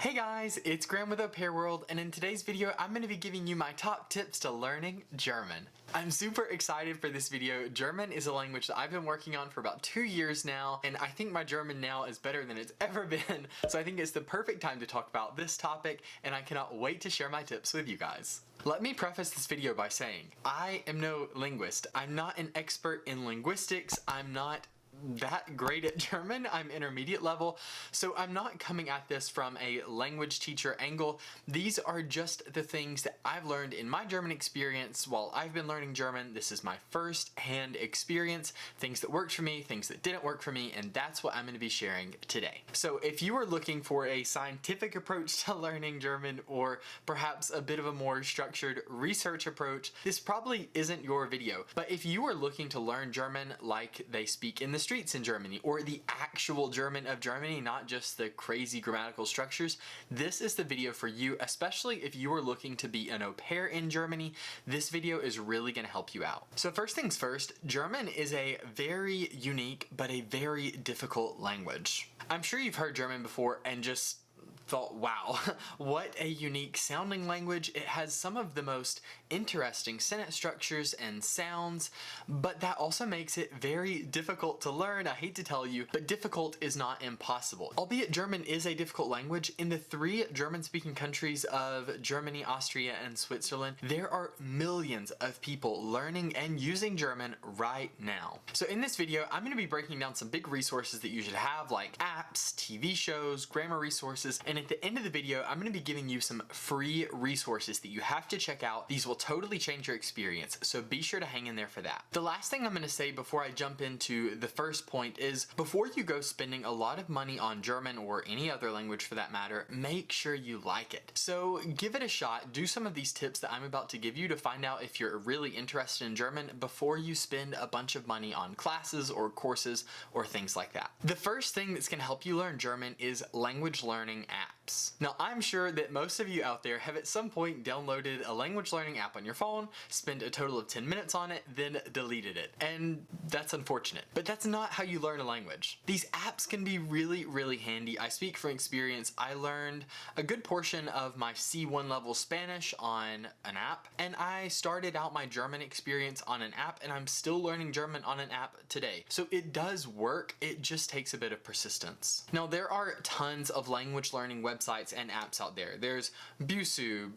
Hey guys, it's Graham with AuPairWorld, and in today's video I'm going to be giving you my top tips to learning German. I'm super excited for this video. German is a language that I've been working on for about 2 years now, and I think my German now is better than it's ever been, so I think it's the perfect time to talk about this topic, and I cannot wait to share my tips with you guys. Let me preface this video by saying, I am no linguist. I'm not an expert in linguistics. I'm not that great at German. I'm intermediate level, so I'm not coming at this from a language teacher angle. These are just the things that I've learned in my German experience while I've been learning German. This is my first-hand experience, things that worked for me, things that didn't work for me, and that's what I'm going to be sharing today. So if you are looking for a scientific approach to learning German, or perhaps a bit of a more structured research approach, this probably isn't your video. But if you are looking to learn German like they speak in the streets in Germany, or the actual German of Germany, not just the crazy grammatical structures, this is the video for you, especially if you are looking to be an au pair in Germany. This video is really going to help you out. So first things first, German is a very unique but a very difficult language. I'm sure you've heard German before and just thought, wow, what a unique sounding language. It has some of the most interesting sentence structures and sounds, but that also makes it very difficult to learn. I hate to tell you, but difficult is not impossible. Albeit German is a difficult language, in the 3 German-speaking countries of Germany, Austria, and Switzerland, there are millions of people learning and using German right now. So in this video, I'm going to be breaking down some big resources that you should have, like apps, TV shows, grammar resources, and at the end of the video, I'm going to be giving you some free resources that you have to check out. These will totally change your experience, so be sure to hang in there for that. The last thing I'm going to say before I jump into the first point is, before you go spending a lot of money on German or any other language for that matter, make sure you like it. So give it a shot, do some of these tips that I'm about to give you to find out if you're really interested in German before you spend a bunch of money on classes or courses or things like that. The first thing that's going to help you learn German is language learning apps. Now, I'm sure that most of you out there have at some point downloaded a language learning app on your phone, spent a total of 10 minutes on it, then deleted it. And that's unfortunate. But that's not how you learn a language. These apps can be really, really handy. I speak from experience. I learned a good portion of my C1 level Spanish on an app, and I started out my German experience on an app, and I'm still learning German on an app today. So it does work. It just takes a bit of persistence. Now, there are tons of language learning websites and apps out there. There's Busu?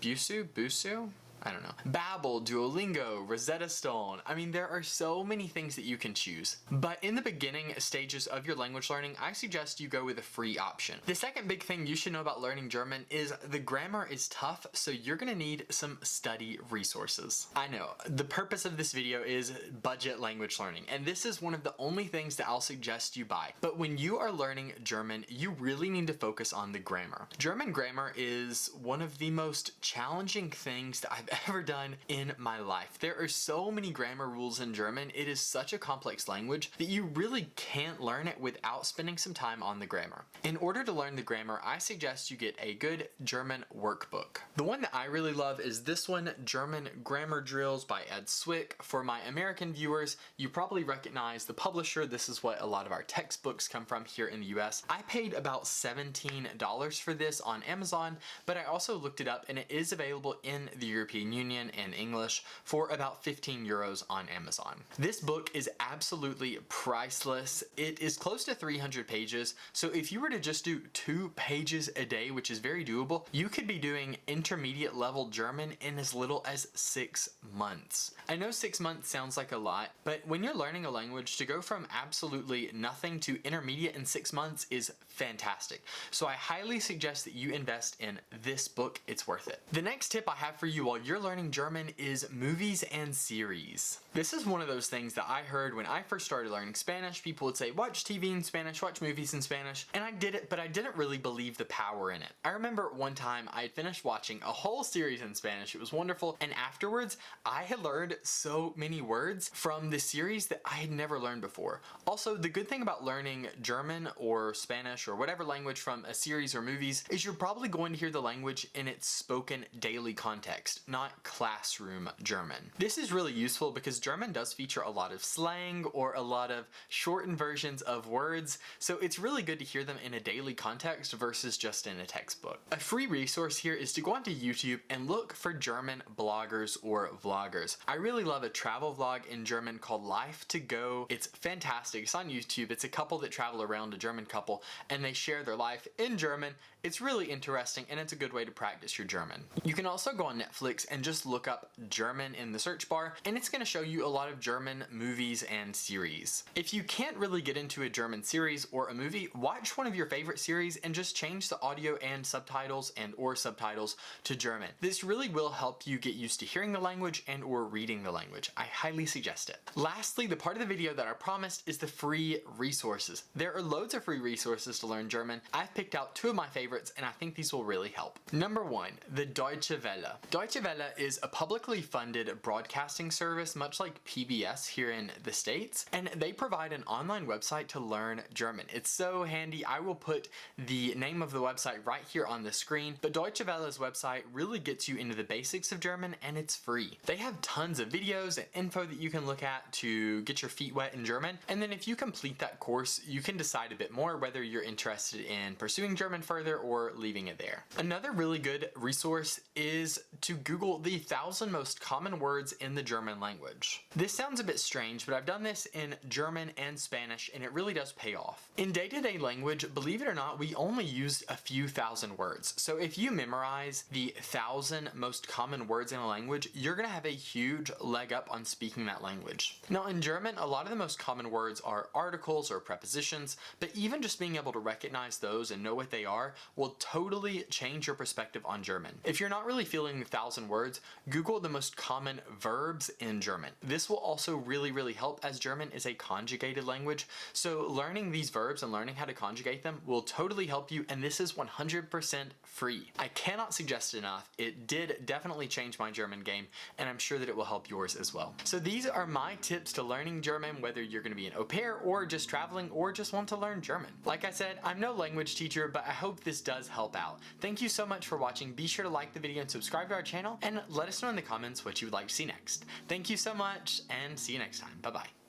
I don't know. Babbel, Duolingo, Rosetta Stone. I mean, there are so many things that you can choose. But in the beginning stages of your language learning, I suggest you go with a free option. The second big thing you should know about learning German is the grammar is tough, so you're gonna need some study resources. I know, the purpose of this video is budget language learning, and this is one of the only things that I'll suggest you buy. But when you are learning German, you really need to focus on the grammar. German grammar is one of the most challenging things that I've ever done in my life. There are so many grammar rules in German. It is such a complex language that you really can't learn it without spending some time on the grammar. In order to learn the grammar, I suggest you get a good German workbook. The one that I really love is this one, German Grammar Drills by Ed Swick. For my American viewers, you probably recognize the publisher. This is what a lot of our textbooks come from here in the US. I paid about $17 for this on Amazon, but I also looked it up and it is available in the European Union and English for about 15 euros on Amazon. This book is absolutely priceless. It is close to 300 pages, so if you were to just do 2 pages a day, which is very doable, you could be doing intermediate level German in as little as 6 months. I know 6 months sounds like a lot, but when you're learning a language, to go from absolutely nothing to intermediate in 6 months is fantastic. So I highly suggest that you invest in this book. It's worth it. The next tip I have for you while you're learning German is movies and series. This is one of those things that I heard when I first started learning Spanish. People would say, watch TV in Spanish, watch movies in Spanish. And I did it, but I didn't really believe the power in it. I remember one time I had finished watching a whole series in Spanish. It was wonderful. And afterwards, I had learned so many words from the series that I had never learned before. Also, the good thing about learning German or Spanish or whatever language from a series or movies is you're probably going to hear the language in its spoken daily context, not classroom German. This is really useful because German does feature a lot of slang or a lot of shortened versions of words, so it's really good to hear them in a daily context versus just in a textbook. A free resource here is to go onto YouTube and look for German bloggers or vloggers. I really love a travel vlog in German called Life to Go. It's fantastic. It's on YouTube. It's a couple that travel around, a German couple, and they share their life in German. It's really interesting and it's a good way to practice your German. You can also go on Netflix and just look up German in the search bar, and it's going to show you a lot of German movies and series. If you can't really get into a German series or a movie, watch one of your favorite series and just change the audio and subtitles or subtitles to German. This really will help you get used to hearing the language and or reading the language. I highly suggest it. Lastly, the part of the video that I promised is the free resources. There are loads of free resources to learn German. I've picked out 2 of my favorites and I think these will really help. Number 1, the Deutsche Welle. Deutsche Welle is a publicly funded broadcasting service, much like PBS here in the States, and they provide an online website to learn German. It's so handy. I will put the name of the website right here on the screen, but Deutsche Welle's website really gets you into the basics of German and it's free. They have tons of videos and info that you can look at to get your feet wet in German, and then if you complete that course, you can decide a bit more whether you're interested in pursuing German further or leaving it there. Another really good resource is to Google the 1,000 most common words in the German language. This sounds a bit strange, but I've done this in German and Spanish and it really does pay off. In day-to-day language, believe it or not, we only use a few thousand words. So if you memorize the 1,000 most common words in a language, you're gonna have a huge leg up on speaking that language. Now in German, a lot of the most common words are articles or prepositions, but even just being able to recognize those and know what they are will totally change your perspective on German. If you're not really feeling the 1,000 words, Google the most common verbs in German. This will also really help, as German is a conjugated language, so learning these verbs and learning how to conjugate them will totally help you, and this is 100% free. I cannot suggest it enough. It did definitely change my German game, and I'm sure that it will help yours as well. So these are my tips to learning German, whether you're going to be an au pair or just traveling or just want to learn German. Like I said, I'm no language teacher, but I hope this does help out. Thank you so much for watching. Be sure to like the video and subscribe to our channel, and let us know in the comments what you would like to see next. Thank you so much, and see you next time. Bye-bye.